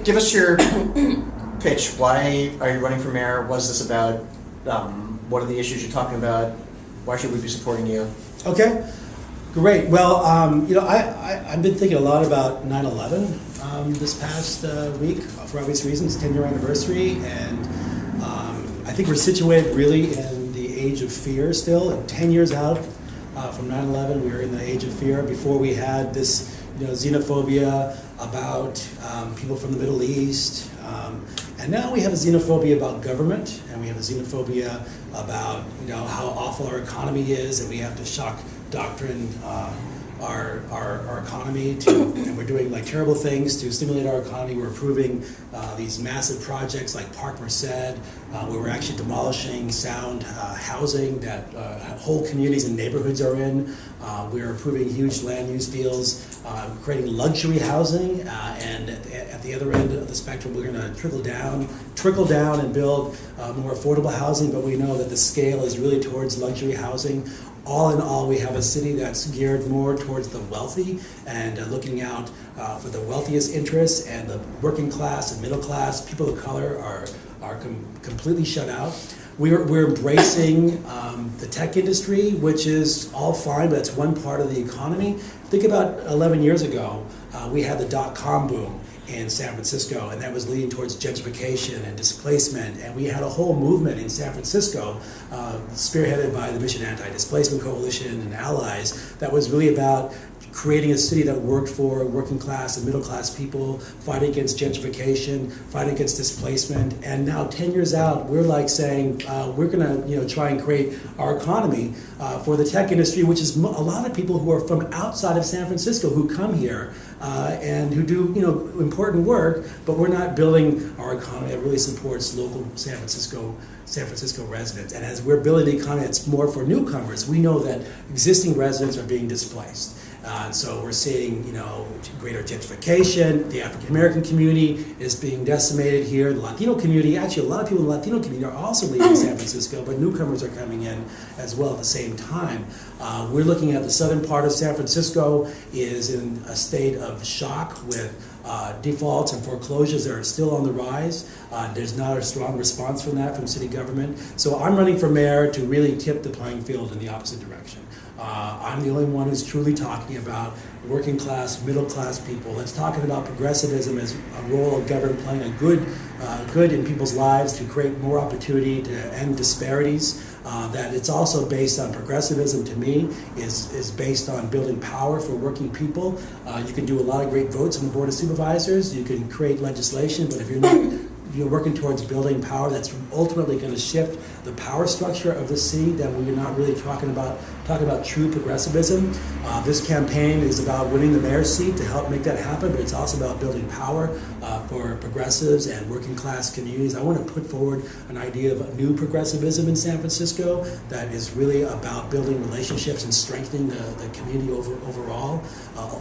Give us your pitch. Why are you running for mayor? What is this about? What are the issues you're talking about? Why should we be supporting you? Okay, great. Well, I've been thinking a lot about 9/11 this past week for obvious reasons, 10-year anniversary, and I think we're situated really in the age of fear still. And 10 years out from 9/11, we were in the age of fear. Before we had this, xenophobia about people from the Middle East, and now we have a xenophobia about government, and we have a xenophobia about how awful our economy is, and we have to shock doctrine our economy and we're doing terrible things to stimulate our economy. We're approving these massive projects like Park Merced, where we're actually demolishing sound housing that whole communities and neighborhoods are in. We're approving huge land use deals, creating luxury housing, and at the other end of the spectrum, we're going to trickle down and build more affordable housing, but we know that the scale is really towards luxury housing. All in all, we have a city that's geared more towards the wealthy and looking out for the wealthiest interests, and the working class and middle class, people of color are completely shut out. We're embracing the tech industry, which is all fine, but it's one part of the economy. Think about 11 years ago, we had the dot-com boom in San Francisco, and that was leading towards gentrification and displacement, and we had a whole movement in San Francisco spearheaded by the Mission Anti-Displacement Coalition and allies that was really about creating a city that worked for working class and middle class people, fighting against gentrification, fighting against displacement. And now 10 years out, we're saying we're going to try and create our economy for the tech industry, which is a lot of people who are from outside of San Francisco who come here and who do important work, but we're not building our economy that really supports local San Francisco residents. And as we're building the economy, it's more for newcomers. We know that existing residents are being displaced. So we're seeing, greater gentrification. The African American community is being decimated here. The Latino community, actually, a lot of people in the Latino community are also leaving San Francisco, but newcomers are coming in as well at the same time. We're looking at the southern part of San Francisco is in a state of shock with defaults and foreclosures that are still on the rise. There's not a strong response from that from city government. So I'm running for mayor to really tip the playing field in the opposite direction. I'm the only one who's truly talking about working class, middle class people. That's talking about progressivism as a role of government playing a good in people's lives to create more opportunity, to end disparities. That it's also based on progressivism, to me, is based on building power for working people. You can do a lot of great votes on the Board of Supervisors. You can create legislation, but if you're working towards building power that's ultimately going to shift the power structure of the city, then we're not really talking about true progressivism. This campaign is about winning the mayor's seat to help make that happen, but it's also about building power for progressives and working class communities. I want to put forward an idea of a new progressivism in San Francisco that is really about building relationships and strengthening the community overall.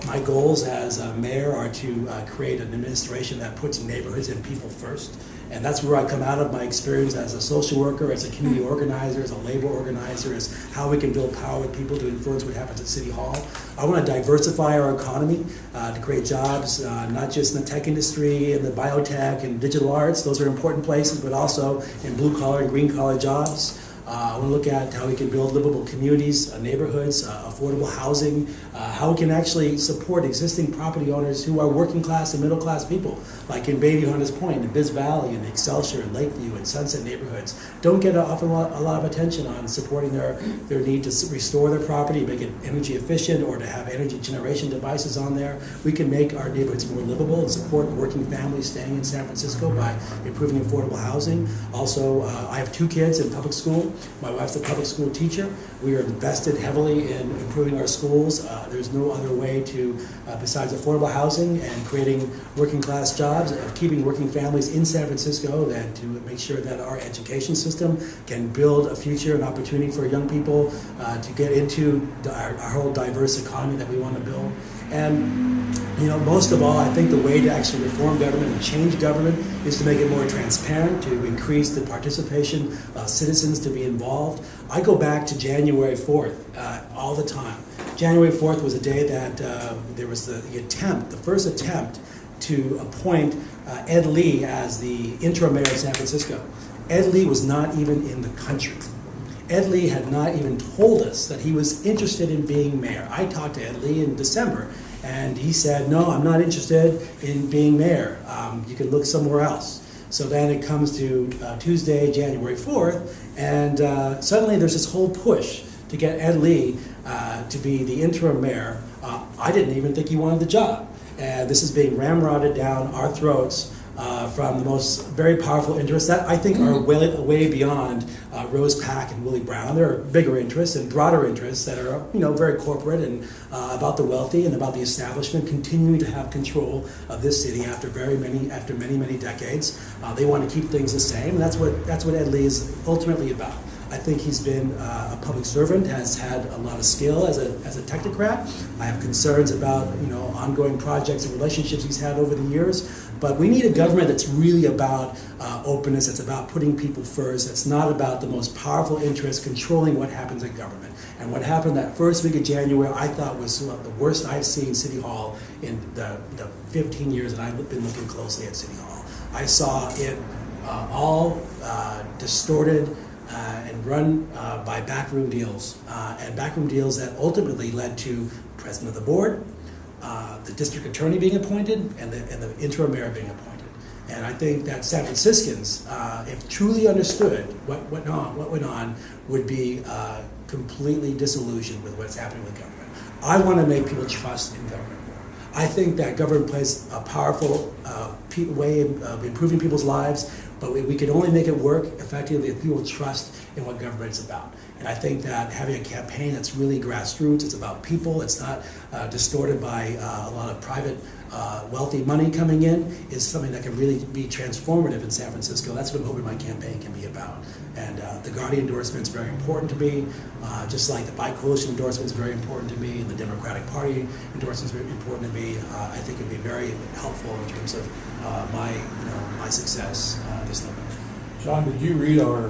My goals as a mayor are to create an administration that puts neighborhoods and people first. And that's where I come out of my experience as a social worker, as a community organizer, as a labor organizer, as how we can build power with people to influence what happens at City Hall. I want to diversify our economy to create jobs, not just in the tech industry and the biotech and digital arts. Those are important places, but also in blue-collar and green-collar jobs. I want to look at how we can build livable communities, neighborhoods, affordable housing, how we can actually support existing property owners who are working class and middle class people, like in Bayview Hunters Point, in Biz Valley, and Excelsior, and Lakeview, and Sunset neighborhoods. Don't get a lot of attention on supporting their need to restore their property, make it energy efficient, or to have energy generation devices on there. We can make our neighborhoods more livable and support working families staying in San Francisco by improving affordable housing. Also, I have 2 kids in public school. My wife's a public school teacher. We are invested heavily in improving our schools. There's no other way to, besides affordable housing and creating working class jobs, keeping working families in San Francisco, than to make sure that our education system can build a future and opportunity for young people to get into our whole diverse economy that we want to build. And most of all, I think the way to actually reform government and change government is to make it more transparent, to increase the participation of citizens to be involved. I go back to January 4th all the time. January 4th was a day that there was the first attempt to appoint Ed Lee as the interim mayor of San Francisco. Ed Lee was not even in the country. Ed Lee had not even told us that he was interested in being mayor. I talked to Ed Lee in December, and he said, no, I'm not interested in being mayor. You can look somewhere else. So then it comes to Tuesday, January 4th, and suddenly there's this whole push to get Ed Lee to be the interim mayor. I didn't even think he wanted the job. And this is being ramrodded down our throats from the most very powerful interests that I think are way beyond Rose Pack and Willie Brown. There are bigger interests and broader interests that are very corporate and about the wealthy and about the establishment continuing to have control of this city after many decades. They want to keep things the same, and that's what Ed Lee is ultimately about. I think he's been a public servant, has had a lot of skill as a technocrat. I have concerns about ongoing projects and relationships he's had over the years. But we need a government that's really about openness, that's about putting people first, that's not about the most powerful interests controlling what happens in government. And what happened that first week of January, I thought was the worst I've seen City Hall in the 15 years that I've been looking closely at City Hall. I saw it all distorted and run by backroom deals, and backroom deals that ultimately led to president of the board, the district attorney being appointed, and the interim mayor being appointed. And I think that San Franciscans, if truly understood what went on, would be completely disillusioned with what's happening with government. I want to make people trust in government more. I think that government plays a powerful way of improving people's lives, but we can only make it work effectively if people trust in what government is about. And I think that having a campaign that's really grassroots, it's about people, it's not distorted by a lot of private wealthy money coming in, is something that can really be transformative in San Francisco. That's what I'm hoping my campaign can be about. And the Guardian endorsement is very important to me, just like the Bike Coalition endorsement is very important to me, and the Democratic Party endorsement is very important to me. I think it would be very helpful in terms of my success this November. John, did you read our